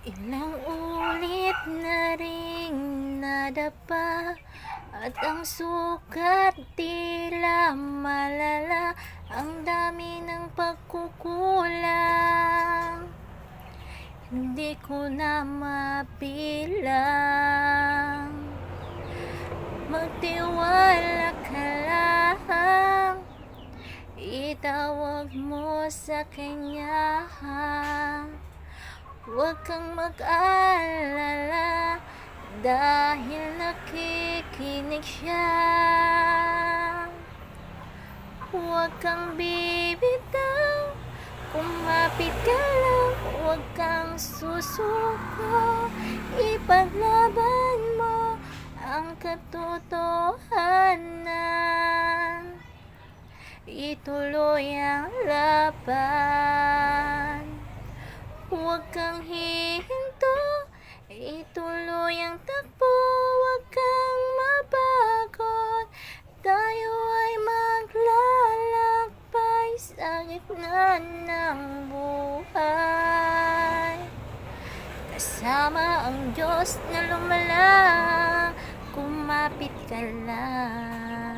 Ilang ulit na ring nadapa at ang sukat tila malala. Ang dami ng pagkukulang, hindi ko na mabilang. Magtiwala ka lang, itawag mo sa kanya. Huwag kang mag-alala dahil nakikinig siya. Huwag kang bibitaw, kumapit ka lang. Huwag kang susuko, ipaglaban mo ang katotohanan. Ituloy ang laban. Huwag kang hihinto, ituloy ang takbo. Huwag kang mapagod, tayo ay maglalakbay sa gitna ng buhay. Kasama ang Diyos na lumalang, kumapit ka lang.